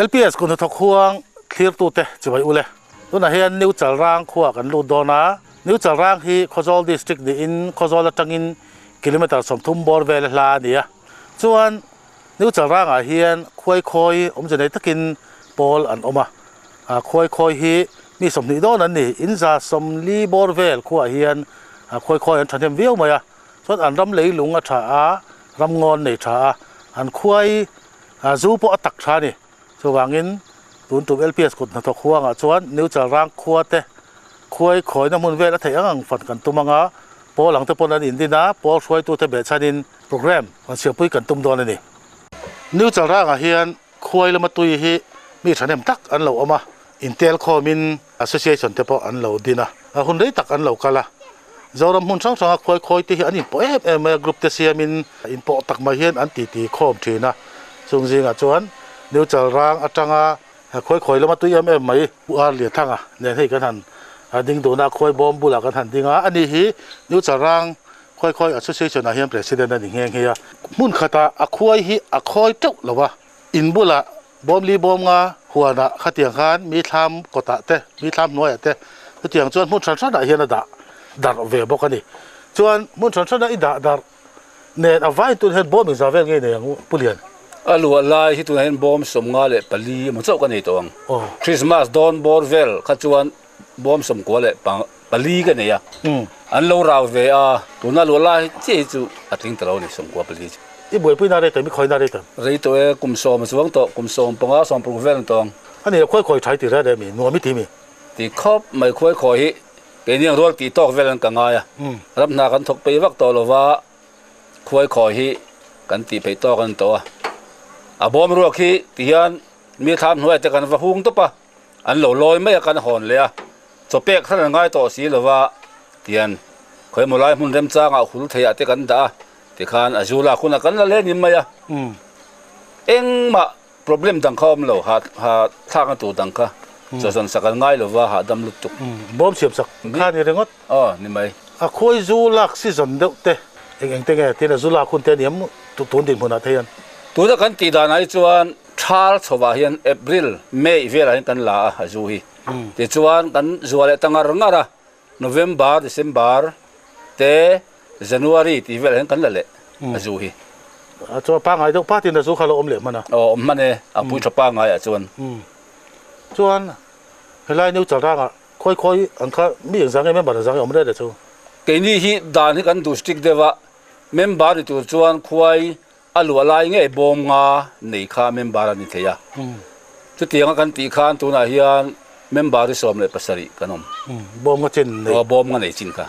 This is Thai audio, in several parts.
LPS คนทกควงเคลียร์ตัวเตะจะไปอุเลตัวนั้นเห็นนิวจาร่างขวากันลูดอนะนิวจาร่างที่โคซอลดิสตริกดีอินโคซอลจังอินกิโลเมตรสมทุ่มบอร์เวลลาเนี่ยส่วนนิวจาร่างเห็นค่อยจะได้ตะกินบอลอันออกมาค่อยที่มีสมนิดนั้นนี่อินจะสมลีบอร์เวลขวาเห็นค่อยอันทันเทียมวิวมาส่วนอันรำเลยลุงช้ารำงอนในช้าอันค่อยจูปอตักช้านี่ส่วนวางินตุนLPS คนทกควงส่วนนิวจาร่างขวาเตะค่อยน้ำมันเวลาเที่ยงฝันกันตุ้มงาพอหลังจากปนอินดีนะพอช่วยตัวเทเบชาดินโปรแกรมมันเชื่อปุ้ยกันตุ้มโดนนี่นิวจาร่างเฮียนค่อยละมาตุยฮีมีฉันเอ็มตักอันเหล่าออกมาอินเทลคอมินแอสโซเชชันเทปอันเหล่าดีนะหุ่นได้ตักอันเหล่ากันละจอรำหุ่นช่างค่อยที่อันนี้พอกรุ๊ปเตเซียมินอินพอตักมาเฮียนอันตีคอมทีนะส่งจริงจวนนิวจาร่างอัจฉริยะค่อยละมาตุยไม่อุอาเลียทั้งเนี่ยให้กันทันดิ้งตัวน่าค่อยบอมบุลกันทันดิ้งอันนี้ฮีนิวจาร่างค่อยอัสโซเชชันเฮียนประธานนั่นเองเฮียมุนขตาค่อยฮีค่อยเจ้าหรอวะอินบุละบอมลีบอมงาหัวน่ะขัดเตียงกันมีทำกตะเตะมีทำน้อยเตะขัดเตียงจวนมุนสันสันได้เฮียนดัดเวบอกกันนี่จวนมุนสันสันได้ดัดเนี่ยเอาไว้ตัวเห็นบอมอีกสาวเวงเนี่ยอย่างผู้เรียนลัวลายที่ตัวเห็นบอมสมงาเลยปลีมันเจ้ากันนี่ตัวคริสต์มาสดอนบอร์เวลขัดจวนบอมสมกัวเลยปลีกันเนี่ยอันเราเราเวตัวน่าลัวลายที่จู่อัดทิ้งตลอดนี่สมกัวปลีอีบุยพี่นาเรตไม่ค่อยนาเรตเรื่องตัวกุมโซมสว่างตัวกุมโซมปงอาสมปรุงเวลตัวอันนี้ค่อยใช้ตีได้มีนัวมิตีมีตีครบไม่ค่อยเป็นอย่างรัวตีตอกเวลกันง่ายรับนากันถกไปวักตัวเราว่าค่อยกันตีไปตอกันตัวบอมรัวขี้ตีอันมีทำหน่วยแต่กันว่าหุ่งตัวปะอันเหล่าลอยไม่กันหอนเลยจบเป๊กท่านง่ายต่อสีหรือว่าเตียนเคยมาไล่มุ่งเริ่มจ้างเอาหุ่นเทียแต่กันด่าที่ขานอาจุลาคุณกันเล่นยิ่งไม่เอ็งมา problem ดังข้อมเราหาทางตัวดังค่ะจะสันสักง่ายหรือว่าหาดำลุตุกบอมเสียบสักข้านี่เรื่องนี่ไหมคุยจุลาซีซันเดเตเอ็งเตงที่นั่นจุลาคุณเตนี่มันตุนดินพุ่นอาเทียนตัวนั้นกันตีดานไอ้จวนชาร์ลส์ว่าเฮียนเอพริลเมย์เวลาเห็นกันลาอาจุฮีที่จวนกันจวนตั้งอารมณ์นะโนเวมบาร์เดซมบาร์เตจันวารีที่เวลาเห็นกันละเละอาจุฮีจวนปังไงต้องพาที่นั่นสุขาโลอมเหลวมันนะมันเนี่ยพูดชอบปังไงจวนเวลานิ้วจับร่างค่อยอันข้ามีอย่างสังเกตไม่บัดสังเกตไม่ได้เด็ดชัวเกนี่ฮีดานที่กันดูสติกเดว่าเมมบาร์ตัวจวนค่อยอัลวาลายเงี้ยบอมงาในข้าเมมบาร์นี่เทียจุดที่ยังกันตีข้านตัวน่ะเฮียเมมบาร์ที่สมเลยภาษาริกันบอมก็จินบอมงาในจินค่ะ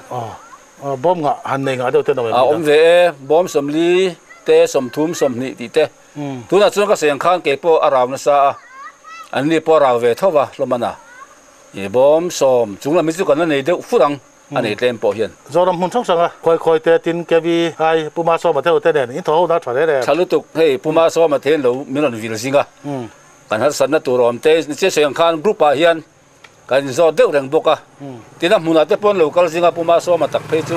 บอมงาหันในงาเดียวเท่านั้นเวบอมสมลีเตสมทุ่มสมนิติเตตัวน่ะจวนก็เสียงข้านเก็บพออารามนะซาอันนี้พอเราเวทว่าลมนะบอมสมจุงละมิสุกันนั่นเดียวฝรั่งอันนี้เล่นพอเห็นจอรำหุ่นช่างค่อยเตตินแกวีไอปูมาโซมาเท่าเต้นเนี่ยอินทร์น่าถ่ายได้ชาลุตุกเฮ้ปูมาโซมาเท่นเรามีนันวิลซิงะกันฮัสซันนัตัวรอมเตนี่เสียงข้านกรุ๊ปเฮียนกันจอเดือดแรงบกที่นั่นมุนาเตปนเราคัลซิงะปูมาโซมาตักเพจุ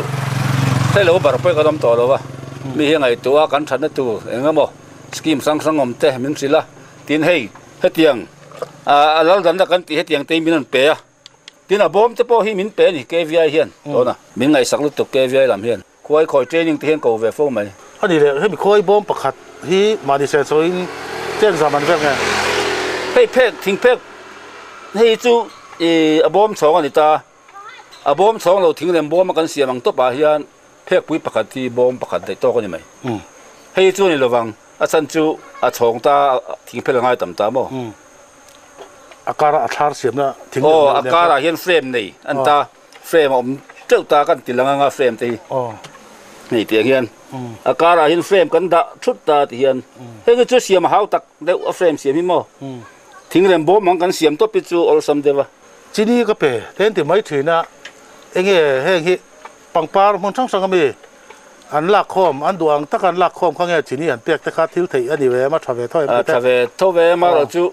ใช่เราบาร์ไปกันทำต่อเราวะมีเฮียงไอตัวกันฉันนัตัวเองก็บอกสกิมสังอมเตมินสิละตินเฮเตียงแล้วดันดักันตีเตียงเตมินันเปียที่น่ะบอมจะพอให้มินเป็นนี่ KVI เฮียนตัวน่ะมินไงสักลุตุก KVI ลำเฮียนค่อยเทรนนิ่งที่เฮียนกูเวฟโฟไหมอันนี้เลยให้มีค่อยบอมประคัดที่มาดิเซนโซอินเจ้าสามัญเพื่อนไงให้เพกทิ้งเพกให้จู่บอมสองอันนี้ตาบอมสองเราทิ้งเรื่องบอมมากันเสียมังตัวป่าเฮียนเพกปุ้ยประคัดที่บอมประคัดได้โตกันยังไงให้จู่นี่ระวังสันจู่สองตาทิ้งเพกง่ายต่ำตาบ่อาการอัดชาร์เสียมนะทิ้งอาการเห็นเฟรมนี่อันตาเฟรมผมเจ้าตากันติดลังงาเฟรมตีนี่เตียงเฮียนอาการเห็นเฟรมกันดะชุดตาเตียนเฮ้ยก็จะเสียมหาวตักเดี๋ยวเฟรมเสียมิโมทิ้งเรื่องบ่มันกันเสียมตัวปิจูอลซัมเดวะที่นี่ก็เป๋เห็นที่ไม่ถือนะเองเฮ้ยปังปาร์มันช่างสังมีอันลักคอมอันดวงตะกันลักคอมข้างเงี้ยที่นี่อันเปียกตะคัดทิ้วถี่อันนี้เวมาทำเวทอยทำเวทอยมาเราจู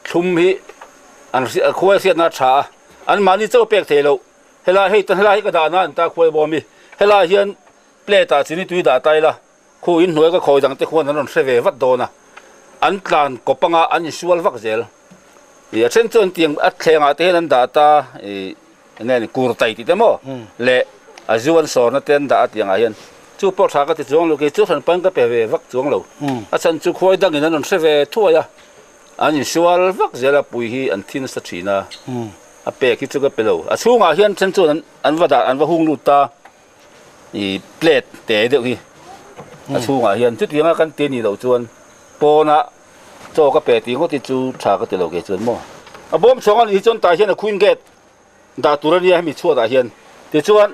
ชุมฮีอันคุยเสียนัดชาอันมานี่เจ้าเปียกเทโลเฮลาให้ตั้งเฮลาให้กระดานนั่นตาคุยบอมีเฮลาเฮียนเปลตาสินี่ตุยด่าตายละคุยหน่วยก็คอยดังแต่คนนั้นเสววัดโดนะ an tlan kopanga an sual vak zel ya chen chon tiang a thlenga te nan da ta nge ni kur tai ti demo le azuan so na ten da tiang a hian chu por tha ka ti chong lo ke chu than pan ka pe ve vak chong lo a chan chu khoi dang in an se ve thuaya an sual vak zela pui hi an thin sa thina a pe ki chu ka pelo a chunga hian chen chon an wada an wa hung lu ta I plate te de hi a chunga hian chu tianga kan te ni lo chuan pona cho ka pe ti ngo ti chu tha ka ti lo ke chuan mo a bom chong an hi chon ta hian a queen gate da turania mi chua da hian ti chuan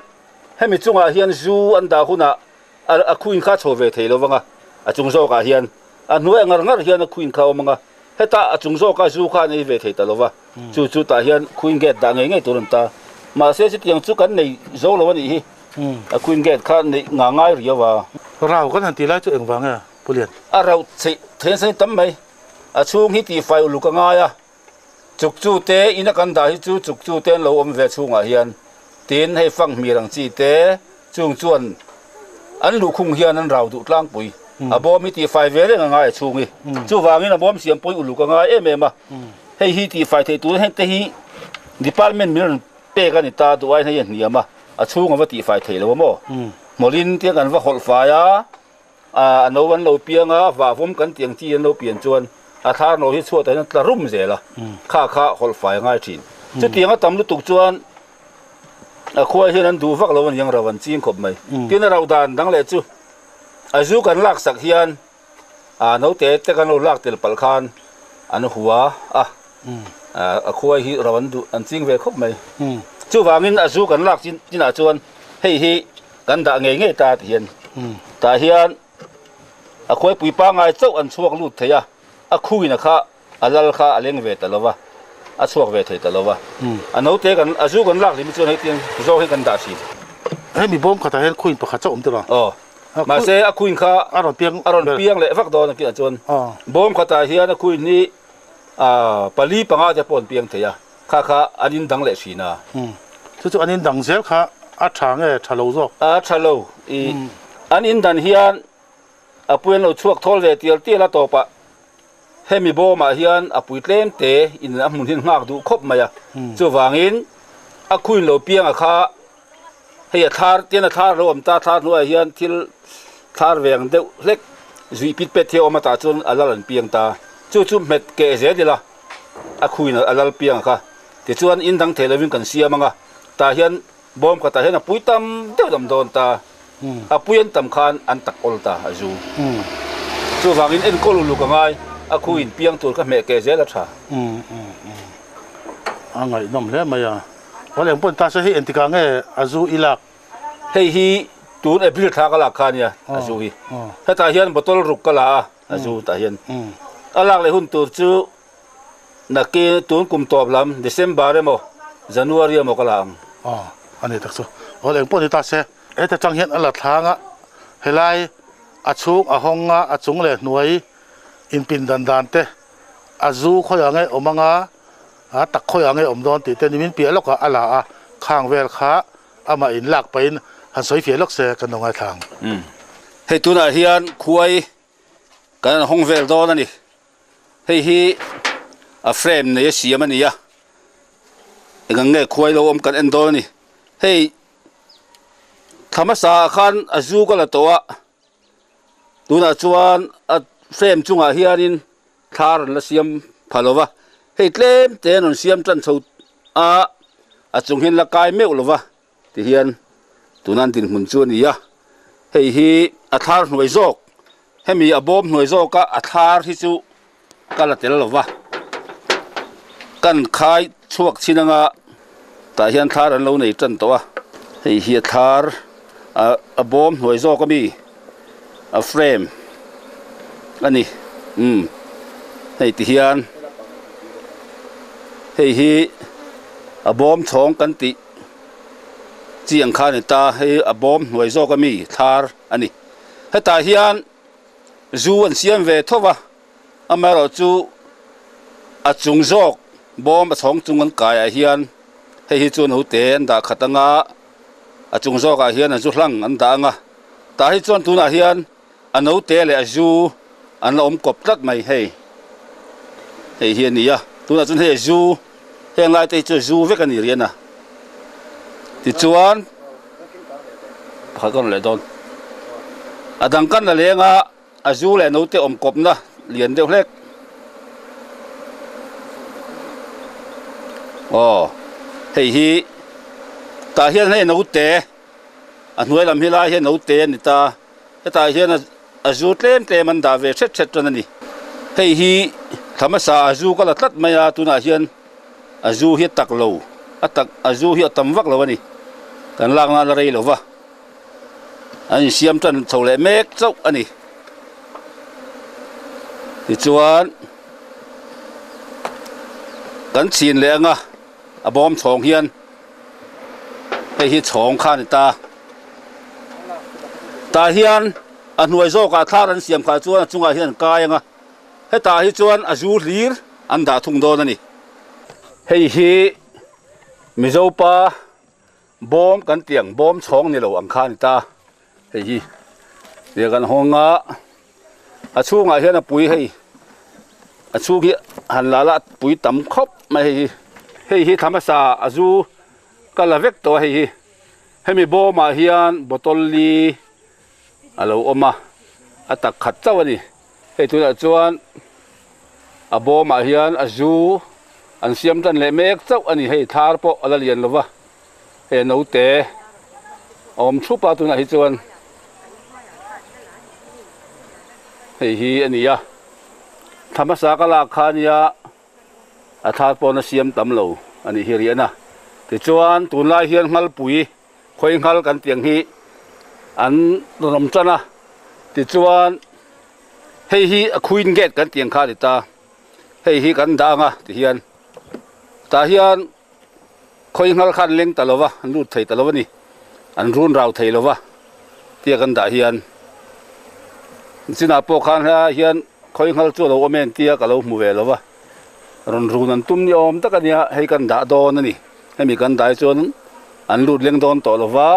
hemi chunga hian zu an da huna a queen kha cho ve thei lo wanga a chung zo ka hian a nuai ngar ngar hian a queen kha omanga heta a chung zo ka zu kha nei ve thei ta lo wa chu chu ta hian queen gate da ngai ngai turam ta ma se chi tiang chu kan nei zo lo ni hi a queen gate kha nei nga ngai ri wa rau kan han ti lai chu eng wanga pulian a rau sei then sei tam mai a chung hi ti fai lu ka nga ya chuk chu te ina kan da hi chu chuk chu ten lo om ve chunga hian tin hei fang mi rang chi te chung chuan an lu khung hian an rau du tlang pui a bom hi ti fai ve le nga ngai chungi chu wangin a bom siam pui ulu ka nga em em a hei hi ti fai thei tu hen te hi department mir pe ka ni ta du ai nei ni ama a chunga wa ti fai thei lo mo molin te kan wa hol fa ya a no wan lo pianga wa vom kan tiang chi an lo pian chuan a thar no hi chuat an tla rum zela kha kha hol fai ngai thin chu tianga tam lu tuk chuan a khoi hian an du vak lo an yang rawan ching khop mai tin a rau dan dang le chu a zu kan lak sak hian a no te kan lo lak tel pal khan an huwa a khoi hi rawan du an ching ve khop mai chu wangin a zu kan lak chin a chuan hei hi kan da nge nge ta hian ta hian a khoi pui pa ngai chau an chuak lut theya a khuina kha alal kha aleng ve talowa a chuak ve thei talowa a no te kan a zu kan lak lim chuan hei tiang zo he kan da si hei mi bom kha ta hen khuin pakha chom te ra mà xe a khuin kha aron piang le vak do na ki chuan bom kha ta hian a khuin ni pali panga te pon piang theya kha kha anin dang le sina chu anin dang zel kha a thang e thalo zo a thalo I anin dan hian a puan lo chuak thol ve tial ti la to pa hemi bom a hian a pui tlem te in a mun hin ngak du khop maya chu wangin a khuin lo piang a kha hei a thar tian a thar lo am ta thar nu a hian thil thar veng deuh hlek zui pit pet the oma ta chun alal an piang ta chu met ke ze dila a khuin alal piang kha ti chuan in dang thelovin kan siamanga ta hian bom ka ta hian a puitam deuh dam don ta a puyan tam khan an tak ol ta azu chu wangin en kol lu ka ngai a khuin piang tur ka me ke ze la tha angai nom le maya wala pon ta sa hi entika nge azu ilak hei hi tun april tha ka la khan ya azu hi ta hian botol ruk ka la azu ta hian alak le hun tur chu na ke tun kum top lam december mo january mo ka lang ani tak so wala pon ta se eta chang hian ala thanga helai achuk ahonga achung le nuai in pin dan dan te azu khoyange omanga a tak khoyange omdon ti te nimin pi loka ala a khang vel kha ama in lak pain han soi fi lok se kan ngai thang hei tuna hian khuai kan hong vel don ani hei hi a frame ne siam ani ya engange khuai lo om kan endon ni hei thamasa khan azu ka la towa tuna chuan a frame chunga hianin thar la siam phalowa hei tlem te non siam tlan chho a chung hin la kai meu lova ti hian tunan tin mun chu ni ya hei hi a thar hnuai zok hemi a bom hnuai zok ka a thar hi chu kala tel lova kan khai chuak chinanga ta hian thar an lo nei tran towa hei hi thar a bom hnuai zok ka mi a frame ani hei ti hian hei hi a bom chong kan ti chiang kha ni ta hei a bom hnuai zo ka mi thar ani heta hian zu an siam ve thowa amaro chu a chung zok bom a chong chung an kai a hian hei hi chun hu te an da khatanga a chung zok a hian an zu hlang an da nga ta hi chon tuna hian a no te le a zu an la om kop tlat mai hei hei hian ni a tuna chun hei zu heng lai te chu zu vek ani rian a ti chuan pakhat kon le don adang kan la lenga a zu le no te om kop na lian deuh hlek hei hi ta hian hei no te a hnuai lam hi lai hian no te ani ta ta hian a zu tlem tlem an da ve thet thet ani hei hi thamasa a zu kala tlat maya tuna hian a zu hi tak lo a zu hi tam vak lo ani kan lang na la rei lo wa an siam tan thole mek chau ani ti chuan kan chin lenga a bom chhong hian hei hi chhong khan ta hian a hnuai zo ka thlar an siam kha chuan chunga hian kaianga heta hi chuan a zu hlir an da thung don ani hei hi mizopa bom kan tiang bom chhong ni lo ang khan ta hei hi dia kan honga a chunga hian a pui hei a chu hi han la la pui tam khop mai hei hi thamasa a zu kala vek to hei hemi boma hian botol li alo oma atak khat chawani hei tuna chuan a boma hian a zu an siam tan le mek chau ani hei thar po ala lian lova he no te om thupa tuna hi chuan hei hi ania thamasa kala khania a thar po na siam tam lo ani hi riana ti chuan tunlai hian ngal pui khoi ngal kan tiang hi an rom chana ti chuan hei hi a khuin get kan tiang kha ta hei hi kan danga ti hian ta hian khoi ngal khan leng talowa an lut thei talowa ni an run rau thei lowa tia kan da hian sina po khan ha hian khoi ngal chu lo omen tia ka lo mu ve lowa ron run an tum ni om takania hei kan da don ani hemi kan dai chuan an lut leng don to lowa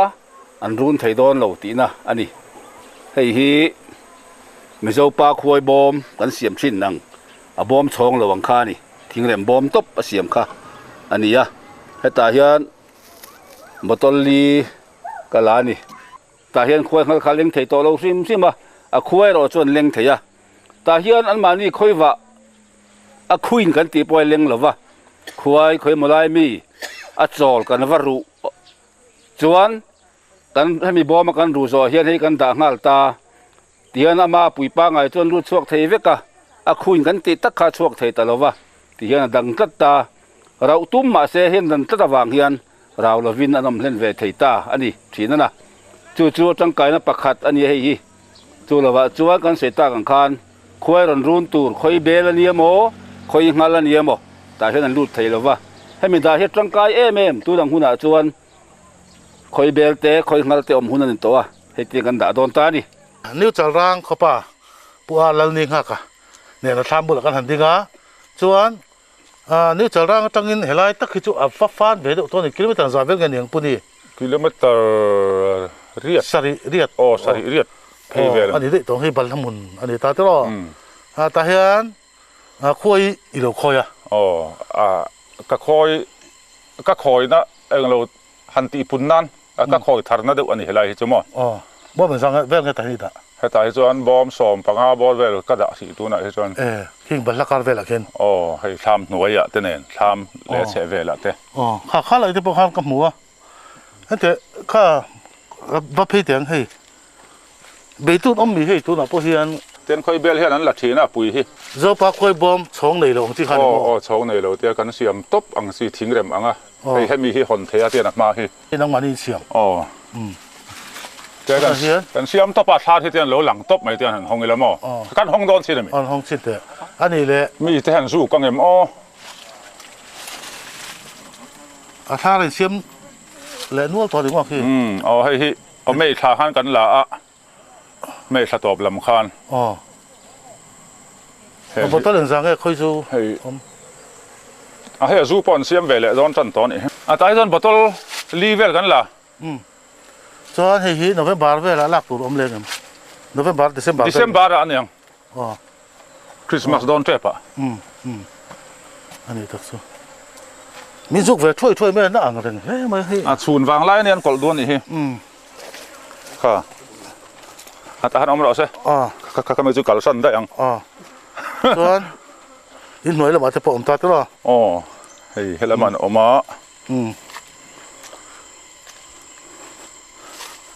an run thei don lo ti na ani hei hi mizopa khuai bom kan siam thin nang a bom chhong lo ang kha ni thingrem bom top a siam kha ania heta hian botol li kalani ta hian khuai ngal kha leng thei to lo sim sima a khuai ro chuan leng theia ta hian an mani khoiwa a khuin kan ti poi leng lova khuai khoi molai mi a chol kan varu chuan kan hemi bom kan ru zo hian hei kan da ngal ta tian ama puipa ngai chuan ru chuak thei veka a khuin kan ti takha chuak thei talova ti hian dang tat ta rau tum ma se hian dan tata wang hian rau lovin anom len ve thei ta ani thina na chu chu tangkai na pakhat ani hei hi chu lova chuan kan se ta kan khan khoi ron run tur khoi bel ani mo khoi ngal ani mo ta hian an lut thei lova hemi da hi tangkai em tu dang huna chuan khoi bel te khoi ngal te om hunan to a hei ti kan da don ta ni new chal rang khopa puwa lal ni nga ka ne na tham bul kan han dinga chuan new chal rang tangin helai tak hi chu a fa fan ve do to ni kilometer za vel ngang puni kilometer riat sari riat sari riat phei vel ani de to hi bal hamun ani ta tro ta hian khoi ilo khoya ka khoi na englo hanti punnan ka khoi tharna de ani helai hi chumo bo ben sang vel nga ta hi da heta hi chuan bom som panga bol vel ka da si tu na hi chuan king bal lakar vel akhen hei tham nuaya te nen tham le che vela te kha lai te po khan ka muwa ante kha ba phei tiang hei be tu om mi hei tu na po hian ten khoi bel hian an la thina pui hi zo pa khoi bom chhong nei lo chi khan chhong nei lo te kan siam top ang si thingrem anga hei hemi hi hon thea te na ma hi nang mani siam cái kan siam top a thla thi tian lo lang top mai tian han hong ila mo kan hong don chi mi an hong chi te ani le mi te han su kang em a thla rin siam le nual to ding wa khi hei hi mei thla han kan la a mei thla top lam khan botol en sang e khoi su hei hei zu pon siam ve le don chan ton ni tai don botol li vel kan la chuan hei hi November vela lak tur om lengam November December an yang Christmas don trepa อันนี้ตักซูมีจุกเวช่วยแม่น่าอ่างกันเฮ้ยมาเฮ้ยศูนย์วางไล่เนี่ยกดด้วนนี่ค่ะแต่หันออกมาแล้วใช่ก็ไม่จุกกัลสันได้ยังส่วนยินหน่วยแล้วมาจะผมตัดตัวอ๋อเฮ้ยเฮลมันออกมา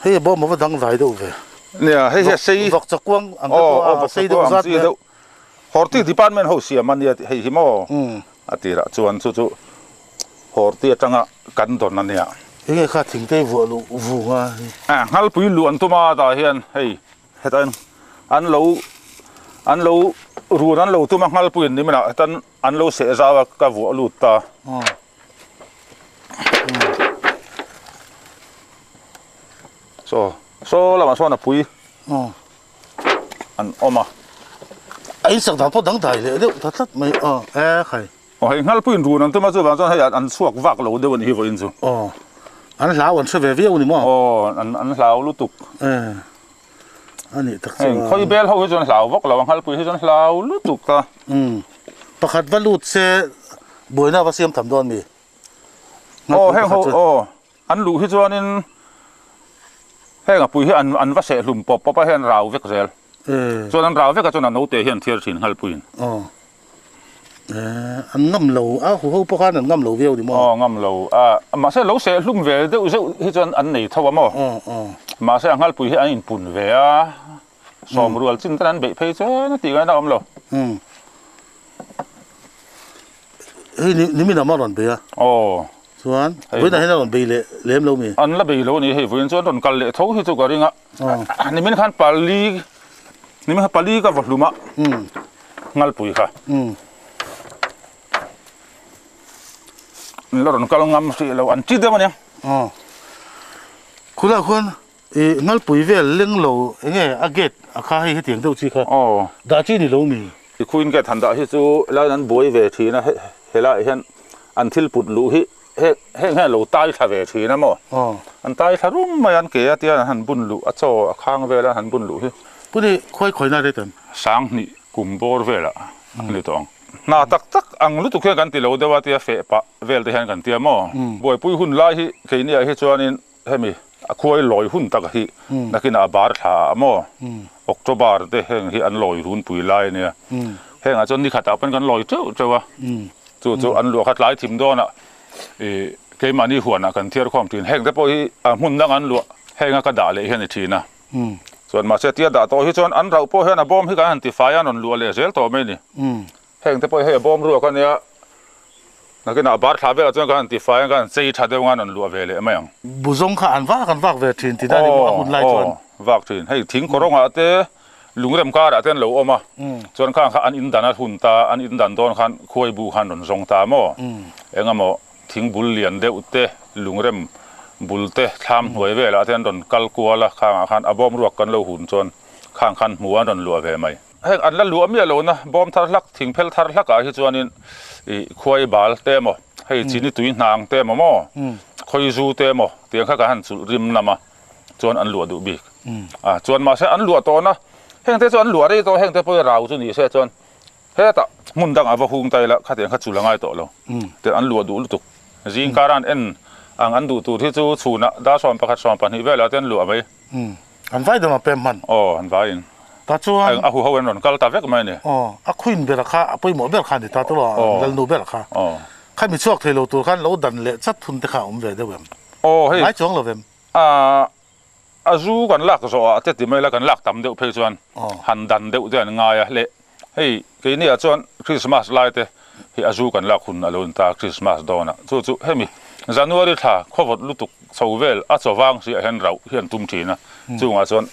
เฮ้ยบ่มาดังใจดูเว้ยเนี่ยเฮ้ยใช่วักจักวงอันก็ใช่ดูซัดเนี่ยฮอร์ตี้ดีพาร์ตเมนต์เขาเสียมันเนี่ยเฮ้ยฮิโมอาทิระชวนสุฮอร์ตี้จังกันตอนนั้นเนี่ยเฮ้ยข้าถึงได้วัวฮัลปุยล้วนตัวมาตาเฮียนเฮ้ยเฮ็ดอันเรารู้นั้นเราตัวมาฮัลปุยนี่มันอ่ะแต่อันเราเสียใจว่ากับวัวลุดตาโซ่แล้วมาส่วนน่ะปุยอันออกมาไอ้สักดาพอดังใจเลยเดี๋ยวทัดไม่ใครโอ้ยฮัลปุยรู้นั้นตัวมาส่วนบางส่วนให้อันสวกวักเราเดี๋ยววันนี้วันนี้อันลาวอันเสวียวนี่มั้งอันลาวลุตุกอันนี้ตักซ่เขาเบลเขาจนลาววักเราฮัลปุยจนลาวลุตุกตาประคัดว่าลุดเสบุยน่าว่าเสียมทำโดนมีแห้งเขาอันลุที่จวนนี่แห้งปุยอันว่าเสลุมปอบแห้งลาวเวกเซลจนอันลาวเวกจนอันโนเตเฮียนเทียร์สินฮัลปุยอันง่ำเหลาหัวพวกนั้นง่ำเหลาเวลดิมั้งง่ำเหลามาเสเหลาเสลุ่มเวลเดี๋ยวที่จนอันนี้ทว่ามั้งมาเสอังฮัลปุยอันอินปุ่นเวลสอมรัวจินตนันเบะเพย์เจ้านั่นตีกันนะเหลาเฮ้ยนี่มีน้ำมันหล่นไปอ่ะส่วนเว้ยแต่ให้น้ำหล่นไปเลยเลี้ยมเหลามีอันละไปเหลานี่เฮ้ยวันจนโดนกัลเล่ทุ่งที่จุกอะไรเงี้ยอันนี้มันขันปาลีนี่มันปาลีกับวัดลุมะงัลปุยค่ะเราต้องการงำสิเราอันจีเดียวมันเนี่ยคุณละคนงั้นปุ๋ยเวลเลี้ยงเราเงี้ยอาเกตอาคาให้เถียงเท่าที่ค่ะดาจีนี่เรามีคุยกันทันดาที่จู่แล้วนั้นบวยเวทีนะเฮล่าเห็นอันที่ปุ่นลุยให้เราตายทาเวทีนะมั้งอันตายทารุ่มมาอันเกียร์ที่หันบุญลุอัจฉริข้างเวลาหันบุญลุปุ่นนี่ค่อยน่าได้ตันสังนี่กุมบอร์เวลานี่ตองน่าตักอังลุตุกกันตีเราเดี๋ยวที่เฟะปะเวลที่เห็นกันที่มั้งบ่อยปุยหุ่นไล่ที่แค่นี้ไอ้จวนนี้เฮ้ยมีคุยลอยหุ่นตักที่นักกินอาบาร์ท่ามั้งออกตัวบาร์เดี๋ยวเห็นที่อันลอยหุ่นปุยไล่เนี่ยเห็นอาจารย์นี่ขัดเอาเป็นกันลอยเจ้าวะจู่อันหลวงขัดไล่ทิมโดนอ่ะเกี่ยมันนี่หัวน่ะกันเทียร์ความจริงเห็นแต่พอที่หุ่นดังอันหลวงเห็นก็ด่าเลยเห็นทีนะส่วนมาเสียเทียด่าตัวที่จวนอันเราพอเห็นบอมที่กันที่ไฟอันนั้นหลวงเลยเสียตัวไม่นี่เห็นแต่พอให้บอมรัวกันเนี่ยนักกินอาบาร์ท่าเวลจนกันที่ไฟกันเสียชัดเดียวกันนั่นรัวเวลไม่ยังบุษงข้าอันว่าเวทีที่ได้มาหุ่นไล่จวนวักทีให้ทิ้งโครงอาเตลุงเริ่มการอาเตนเหลวออกมาจนข้างอันอินดันหุ่นตาอันอินดันโดนขันคุยบูขันนนทรงตาโมเอ็งโมทิ้งบุลเลียนเดอุเตลุงเริ่มบุลเตทำหวยเวลอาเตนโดนกัลกัวละข้างขันอาบอมรัวกันเหลวหุ่นจนข้างขันหัวโดนรัวเวไม่เฮ้ยอันละรัวมีอะไรนะบอมทารักทิ้งเพลทารักอะไรจวนนี้คุยบาลเตมให้จีนี่ตุยนางเตมโมคุยจูเตมเตียงข้างกันสุริมนามาจวนอันรัวดูบีจวนมาเสอันรัวโตนะเฮงเทจวนหลัวได้ตัวเฮงเทพเราจุนี่เสจวนเฮ้ยแต่มุนดังอาบะฮุงไตละข้าเตียงข้าจุลง่ายตัวเราแต่อันหลัวดูลุตุกจิงการันเอ็นอันดูตัวที่จูชูนะดาสอนประคัดสอนปันฮิเวลาเต้นหลัวไปอันไฟเดิมมาเป็นมันอันไฟตาจวนอาหูเขาเป็นนนกัลตาเวกไม่เนี่ยคุยนเบลค่าไปหมดเบลค่าเนี่ยตาตัวกัลนูเบลค่าข้ามีช่วงเทโลตัวข้าเราดันเละชัดทุนที่ข้าอมเวเดเวมเฮ้ยไม่จ้องเราเวมอาจูกันลักโซ่เจ็ดที่ไม่ละกันลักทำเดียวเพย์จวนหันดันเดียวเดียวง่ายเละเฮ้ยกี่นี่จวนคริสต์มาสไลท์เฮ้ยอาจูกันลักคุณอารมณ์ตาคริสต์มาสโดนจู่เฮ้ยมีจันวารีท่าขบวนลุตุกสาวเวลอาจจะวางสิเห็นเราเห็นตุ้มทีนะจู่อาจวน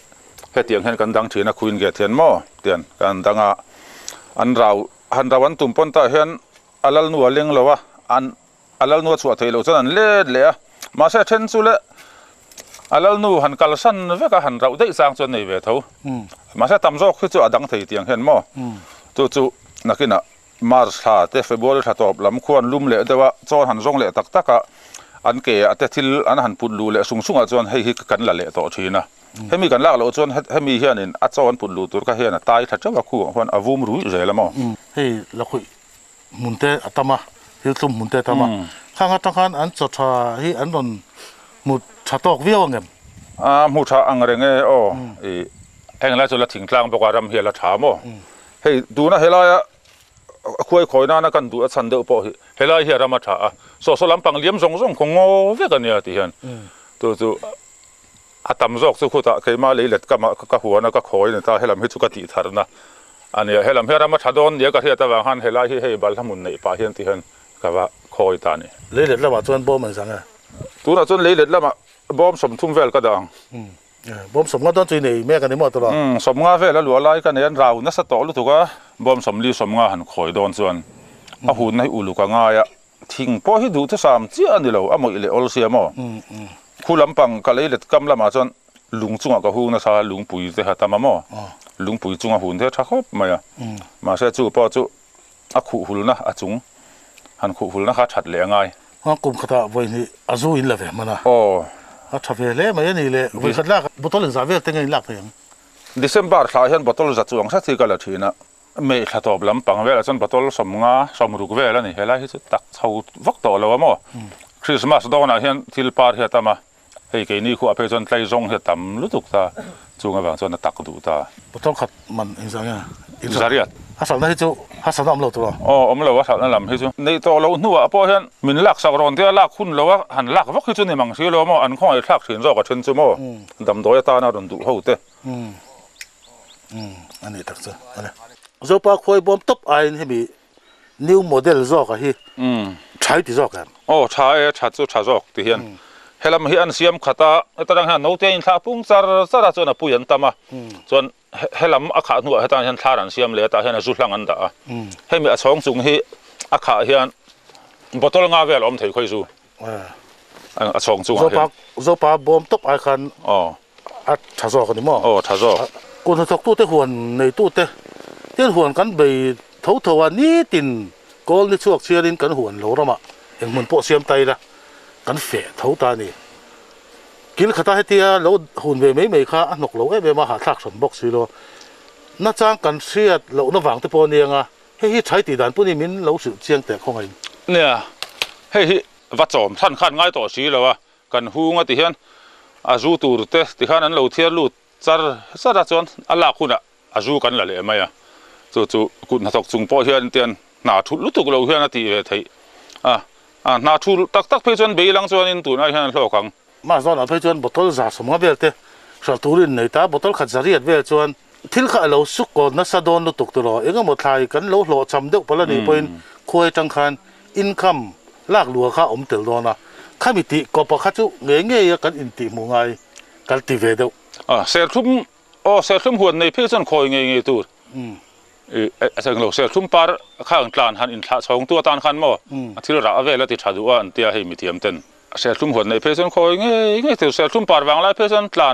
เฮตียงเห็นกันดังทีนะคุยเกตเห็นมั้งเตียนกันดังอันเราวันตุ้มปนตาเห็นอัลลนัวเลี้ยงเราวะอัลลนัวชัวเทโลจนเละมาเสร็จเช่นสุดเลยอัลลนูหันกัลสันเวกหันเราได้สร้างจนในเวทมาเสร็จทำโซ่คือจู่ดังทีเตียงเห็นมั้งจู่นักกินมาร์ชาเตฟเบอร์ชาตอบลำควรลุ่มเละแต่ว่าจอนหันจงเละตักอันเกะแต่ทิลอันหันปุ่นลูเละสูงจวนให้กันละเละต่อทีนะให้มีกันลากเราจนให้มีเฮียนินอัดจอนปุ่นลูตัวก็เฮียนะตายถ้าเจ้าว่าคู่คนอาวุมรู้อยู่ใจละมั้งเฮ้ยเราคุย มุนเตอตมาฮิลซุมมุนเตตมาข้างตั้งขันอันจะชาฮิอันนนมุดชาตอกเวียวเงิมมูชาอังเรงโอ้เองแล้วจะละถึงกลางบอกว่ารำเฮียละถามโอ้เฮ้ยดูนะเฮลายคุยคอยน่ากันดูอันสันเดอปอเฮลายเฮียรำมาถาโซโซลัมปังเลี้ยมส่งคงงอเวกันเนี่ยที่เห็นตัวอาตมจอกสุขุตะเคยมาเลยเล็ดก็หัวนะก็คอยเนี่ยตาเฮลัมฮิจุกติธารนะอันนี้เฮลัมเฮรามาชาดอนเดี๋ยวก็เฮียตะวันหันเฮลายเฮบัลทมุนในป่าเฮียนที่เห็นก็ว่าคอยตานี่เลยเล็ดแล้วมาจวนบอมเหมือนสังอ่ะตัวน่ะจนเลยเล็ดแล้วมาบอมสมทุ่มเวลก็ดังบอมสมก็ต้องจุยในแม่กันในหมดตลอดสมงาเวลแล้วหลัวไล่กันเนี่ยเรานัสตอรู้ถูกว่าบอมสมลีสมงาหันคอยโดนส่วนหุ่นให้อุลุกง่ายทิ้งพอให้ดูที่สามเจ้านี่เราอ่ะหมดเลยออลเซียมคู่ลำปังก็เลยเล็ดกำละมาจนลุงจุงก็หูนะซาลุงปุยเตะตามามอลุงปุยจุงหุ่นเตะชักคบมาอ่ะมาเสียจู่พอจู่อ่ะขู่หุ่นนะอ่ะจุงหันขู่หุ่นนะข้าชัดเลยง่ายว่ากลุ่มขตาวันนี้อาจูอินละเว้มันนะโอ้อ่ะทับเล่มาอย่างนี้เลยวันขัดลากบุตรหนึ่งสาวเวลตั้งเงินลักเพียงเดือนบาร์คลายเห็นบุตรจัดจวงสักทีก็แล้วทีนะไม่ขัดตอบลำปังเวลจนบุตรสมงาสมรุกเวลนี่เฮล่าที่ตักเท่าวักต่อแล้วว่ามั้งคริสต์มาสดอนอ่ะเห็นที่ปาร์เฮตามาเฮ้ยแกนี่คู่อภัยจนไล่จงเฮตัมรู้ตุกตาจูงบางจนตักดูตาบุตรขัดมันอินสังอ่ะอินซาริยัตฮัสซันนั่นที่จูฮัสซันนั่นเราตัวอ๋อเราว่าฮัสซันนั่นที่จูในตัวเราหนูอ่ะพอเห็นมินลักสักรอนที่ลักคุณเราว่าหันลักวักที่จูนี่มังสีเราว่าอันข้อไอ้ลักเห็นรอกกับเชนจูมั้งดำตัวตาหน้าดนดูเขาเต้อันนี้ตักเจออะไรโซปาคอยบอมท็อปไอน์ให้มีนิวโมเดลจอกอะฮีใช้ที่จอกกันโอ้ใช้จู่ใช้จอกที่เห็นเฮลัมเฮียนเสียมขัดตาตอนนั้นโน้ตเองท่าปุ่งซาร์ซาร์จนปุยันตามาจนเฮลัมอาขาหนูเฮตานเห็นท่ารันเสียมเลยตาเห็นจุดหลังอันดาเฮมีอาช่องจุงฮีอาขาเฮียนบอตลงาเวลอมเทค่อยจูอาช่องจุงโซปาบอมท็อปไอคันอ๋ออาชาจอกกันนี่มั้งโอ้ชาจอกคนที่ตู้เตะหวนในตู้เตะเตะหวนกันไปเท่าวันนี้ตินก็ในช่วงเชียรินกันหวนหลวงมาเห็นเหมือนพวกเสียมไตละกันเฟะเท่าตานี่กินข้าวตาให้เตียแล้วหุ่นเวไม่ค่ะนกเหลวเวมาหาทักสมบอกสิโลน่าจ้างกันเสียแล้วน้ำหวังที่ปนเองอ่ะให้ใช้ตีด่านพวกนี้มินเราสืบเชียงแต่ของไงเนี่ยให้วัดจอมท่านขันง่ายต่อสีแล้ววะกันหูงติเห็นอาจูตูร์เตติขันนั้นเราเทียรูดซาร์จวนอัลลาคุณอะอาจูกันละเลยไหมอะจู่คุณหักจุงพ่อเฮียนเตียนหนาทุลุตุกเราเฮียนตีเวทีหนาทุลตักเพจวนเบลังจวนอินตุนไอเฮียนโลกังมาจวนเพจวนบอทลจ่าสมงเวลเตชาตูรินในตาบอทลขัดจารีดเวลจวนทิลข้าเราสุกก่อนนัสดอนลุตุกตลอดเองก็หมดทายกันเราหล่อจำเด็กพลันนี่เป็นคุยจังคันอินคัมลากหลัวข้าอมเตลโดนะข้ามิติก็ปะข้าจุเงี้ยกันอินติมุงไงกันตีเวเดเซลทุ่มเซลทุ่มหัวในเพจวนคอยเงี้ยตัวเสงเราเซลทุ่มปาร์ข้างกลางหันอินทาสองตัวตานขันมั้งที่เราเวลาติดชาดูว่าอันเตียให้มีเทียมเต็นเซลทุ่มหัวในเพจวนคอยเงี้ยตัวเซลทุ่มปาร์วางไล่เพจวนกลาง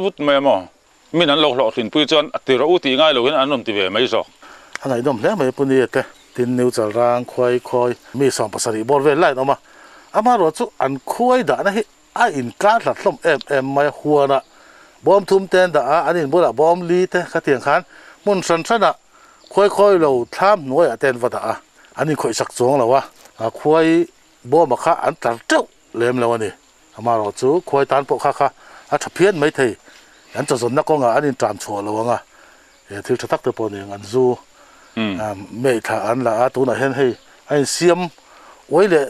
วุดไม่มั้งมินั้นเราหลอกถึงเพจวนที่เราอุติง่ายเราเห็นอันนั้นที่เวไม่จอกอันไหนดมแล้วไม่ปุ่นนี่เตะตินนิวจารางคอยมีสองภาษาอีบอลเวลไล่ออกมาอามารู้จุอันคอยด่านะฮิไออินการหลัดลมไม่หัวนะบอมทุ่มเต้นด่าอันนี้บุระบอมลีเตะขัดเถียงขันมุนสันสันอะค่อยเราทำหน่วยเต้นวัดอันนี้ค่อยสักจงแล้ววะค่อยบอมข้าอันตัดเจ้าเลี้ยมแล้วนี่อามาเราจูค่อยตันปกข้าถ้าเพี้ยนไม่ทีอันจะสนนักก็งานอันนี้จามชัวแล้ววะที่จะทักตัวปนเองอันจูไม่ถ้าอันละตัวไหนเห็นให้ไอ้เสียมไว้เลย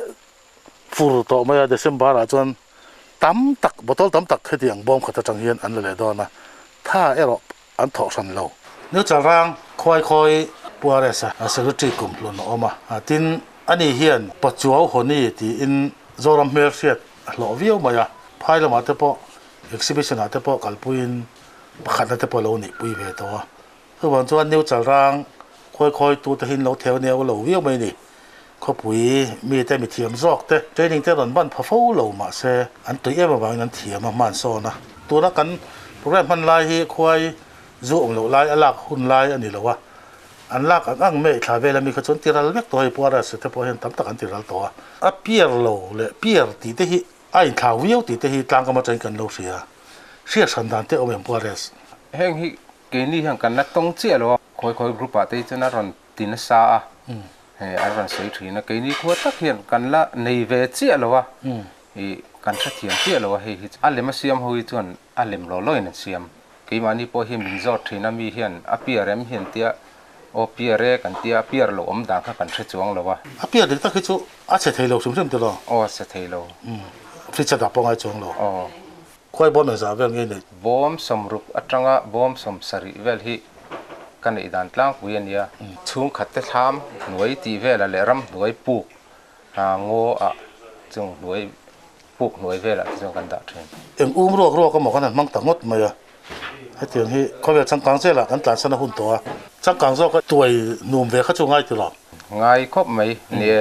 ฟูร์ต่อมาเดซมบาร์จวนตั้มตักบอทลตั้มตักให้เดียงบอมขัดจังเฮียนอันเลยดอนนะถ้าเราอันถอดสันเราเนื้อจะร่างค่อยปัวเรสอะสิ่งที่กลุ่มหลุนออกมาทินอันนี้เฮียนปัจจุบันคนนี้ที่อินโซลัมเมอร์เซียหล่อวิวมาอะพายละมาเตปอเอ็กซิบิชันอาเตปอกัลปุยนขัดเตปอเราหนีปุยเวตัวคือวันจวนเนื้อจะร่างค่อยตัวที่หินเราแถวแนวเราวิวไม่หนีเขาปุยมีแต่มีเทียมซอกแต่ใจจริงแต่ตอนบ้านพะฟูเรามาเสอันตัวเอ๋มาบางนั้นเทียมมันโซนะตัวนักกันโปรแกรมพันลายให้ค่อยจู่เราลายอันลักหุ่นลายอันนี้เราว่าอันลักอันไม่ถ้าเวลามีขจรติรัลเล็กตัวให้ปัวได้สุดท้ายพอเห็นตั้มตะกันติรัลตัวเปียร์เราเลยเปียร์ตีเตหิไอ้ข่าววิวตีเตหิต่างกันมาใจกันเราเสียสันดานเตอเอาอย่างปัวได้แห่งฮิเกนี่แห่งกันนักต้องเชี่ยหรอคอยกรุ๊ปอะที่จะนั่งรอนตีนซา อันรันสวยถีนะกี่นี้ขวดตะเขียนกันละในเวเจียหรอวะกันชัดเทียนเจียหรอวะเฮ้อันเลมาเสียมหุยจวนอันเลมรอลอยนั่นเสียมกี่มานี่พอเห็นมินจอดถีนะมีเห็นอเปียเรมเห็นเตียโอเปียเรกันเตียเปียหลอมดังกันชัดจวงหรอวะอเปียเด็กตะคิดจูอาเฉยๆเราสมๆตัวเราอ๋อเสถียรฟิชดับปองไอจวงเราอ๋อควายบอมเนี่ยจะเรื่องนี้เนี่ยบอมสมรุปอัตรังะบอมสมสริเวลฮีกันอีดันตลางกุยเนี่ยช่วงขัดเตทามหน่วยตีเวลเลรำหน่วยปุกโง่อะจงหน่วยปุกหน่วยเวลจงกันดัดเอ็งรัวก็หมอกันนั่นมั่งต่างงดมาอ่ะให้ถึงที่เขาเป็นช่างกลางเสียละกันการสนับสนุนตัวช่างกลางโซ่ก็ตัวหนุ่มเวเขาจงง่ายตลอดง่ายครบไหมเนี่ย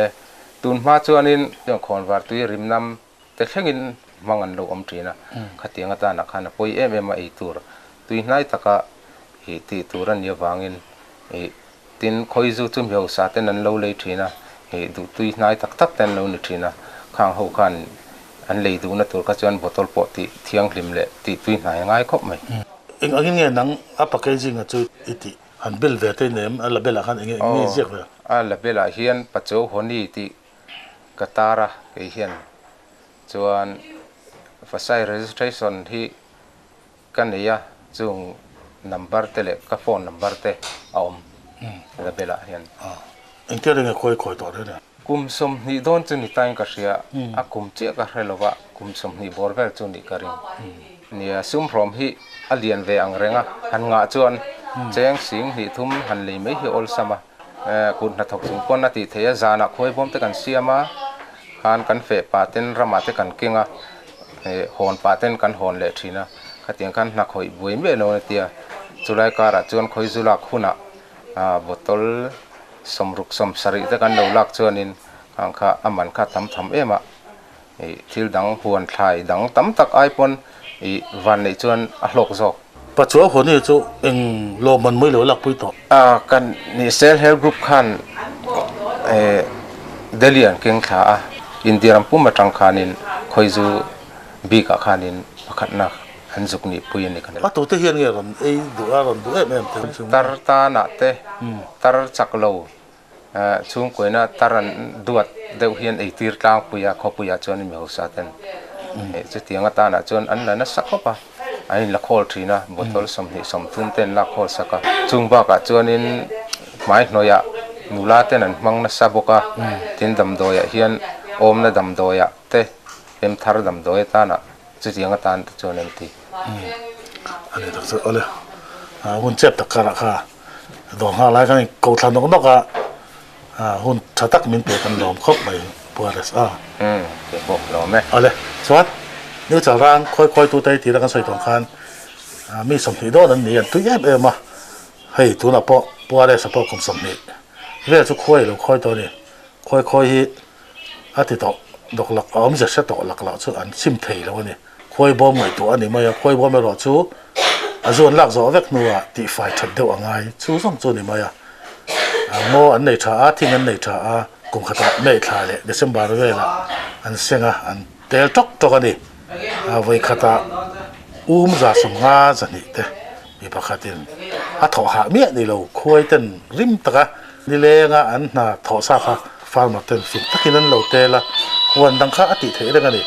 ตุนมาชวนินอย่างคนวาตุยริมน้ำแต่แค่กินมังอันโลอมจีนะขัดเตียงกันนักขันปุยมาอีตัวตุยนายตะกะตีตัวรันเยาวางินตินคอยจูจุ่มเหวสาเตนันโลเลยทีนะดูตุยนายตักเตนโลนึทีนะข้างหูขันอันเลยดูนะตัวก็จวนบอตลปอติเที่ยงริมเละตีตุยนายง่ายครบไหมเอ็งอันนี้นังอัปปะเกจิงอ่ะจุดอิติอันเบลเวทเนมอันละเบลขันเอ็งเจียกเลยอันละเบลเฮียนปัจจุบันนี้ที่กตาระเฮียนจวนฟ้าใส่ registration ที่กันเนี่ยจุงnumber เตเลกับ phone number เตเอาละเบลเฮียนเอ็งเที่ยวเรื่องคอยต่อด้วยเนี่ยกุมสมนี่โดนจุนี่ตั้งกันเสียกุมเจ้ากันเรลวะกุมสมนี่บอร์เวลจุนี่กันริงเนี่ยซุ่มพร้อมที่อเลียนเวอังเรงะหันงาจวนแจ้งสิงนี่ทุ่มหันเลยไม่ฮิออลสมาคุณนัทถกสุงปนนาทีเทียจานักคอยพร้อมแต่กันเสียมาหันกันเฟะปาเต้นรามาแต่กันเก่งอ่ะหอนปาเต้นกันหอนเละทีนะขัดยังกันนักคอยบุยเมโนเตียจุไลการะจวนคอยจุลักขุนะบทลสมรุกสมสริแต่กันเราลักจวนินขังข้าอามันข้าทำเอ็มะทิลดังหวนไทยดังตั้มตักไอปนวันในจวนอโลกจอกปัจจุบันคนนี้จูเองโลมันไม่เหลือหลักปุยต่อกันนี่เซลเฮลกรุ๊ปขันเดลียนเก่งขาอินเดียรัมปุ่มมาจังขานินคอยจูบีกขานินพักนักหันจุกนี่ปุยนี่กันตัวเทียนเงี้ยกันดูแม่เต็มตาร์ตาหน้าเตตาร์จักโลช่วงก่อนน่ะตาร์ดวดเดี๋ยวเฮียนตีร์ตางปุยขอปุยจวนนี่มีหัวสาเตนจะเตียงตาหน้าจวนอันนั้นสักเข้าไปอันนี้ละครทีนะบทลสมนิสมทุนเต้นละครสักจุงบ้ากจวนนี่หมายหน่อยนูลาเต้นนั้นมังนัสบกตินดำโดยเฮียนอมนะดำโดยเตเอ็มทาร์ดำโดยตานะจะเตียงตาจวนนี่ทีอันนี้ต้องเอาเลยหุ่นเจ็บตะการะค่ะดองหาอะไรกันกูทำตรงนั้นก็หุ่นชะตักมินเปิดกันลมครบไปปวดเลยเก็บบอกลมไหมเอาเลยสวัสดีนี่จะร่างค่อยๆตัวใจทีละกันใส่ตรงคันมีสมนิโดนั่นนี่ตัวแย่มาให้ตัวนับปวดเลยสปอคุมสมนิเรื่องทุกค่อยเราค่อยตัวนี้ค่อยๆอาทิตย์ต่อดอกหลักไม่จะเสตหลักช่วยอันซิมเทแล้วนี่ค่อยบ่มไม่ตัวอันนี้ไม่ค่อยบ่ไม่รอชูส่วนหลักสองเล็กนัวตีไฟชัดเดียวง่ายชูส่งตัวนี้ไม่โมอันไหนช้าทิ้งอันไหนช้ากุมขัดไม่ถ่ายเลยเดซิมบาร์เวล่ะอันเสียงอันเตลจอกกันนี่ไว้ขัดจะส่งงาจะนี่เด้มีประคัตินถอหาเมียนี่เราคุยเต้นริมตะกะนี่เลยงอันน่ะถอซาค่ะฟาร์มเต้นฟินตะกี้นั้นเราเตละวันดังข้าอติเทได้กันนี่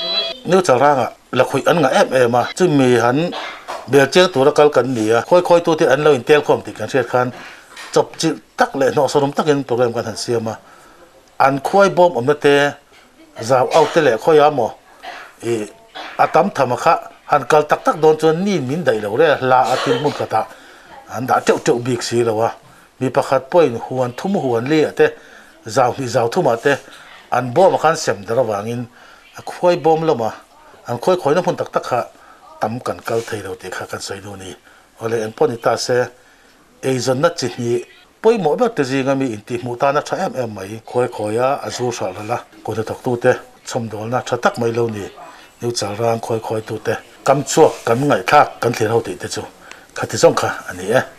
นิ้วจะร่างแล้วคุยอันงามาจึงมีหันเบียเจ้าตัวละกันกันนี่ค่อยตัวที่อันเราอินเตลคอมติกันเชียร์คันจบจิตักเลยนอสรุมตักเงินโปรแกรมกันหันเสียมาอันค่อยบอมอมเตะจะเอาเตะค่อยอาโมอาตมธรรมะหันกัลตักโดนจนนี่มินได้แล้วเร่ลาอาทิตย์มุนกตาอันด่าเจ้าบิ๊กซีแล้ววะมีประคัดป่วยหัวทุ่มหัวเลี้ยเตะจะทุ่มเตะอันบอมกันเสียมดระวังอินค่อยบอมแล้วมาอันค่อยน้ำพุนตักค่ะตั้มกันกัลไทยเราเด็กกันใส่ดูนี่อะไรอันพอนิตาเสจนนัดจิตนี้ป่วยหมอแบบแต่จริงมีอินทิมุตานะใช้ไหมค่อยอาจูสาลละคนจะตักตัวเตะชมโดนนะชัดตักไม่เล่านี่นิ้วจาร่างค่อยตัวเตะกำชั่วกำไงทักกันเที่ยวติดเตจูขัดที่ส่งค่ะอันนี้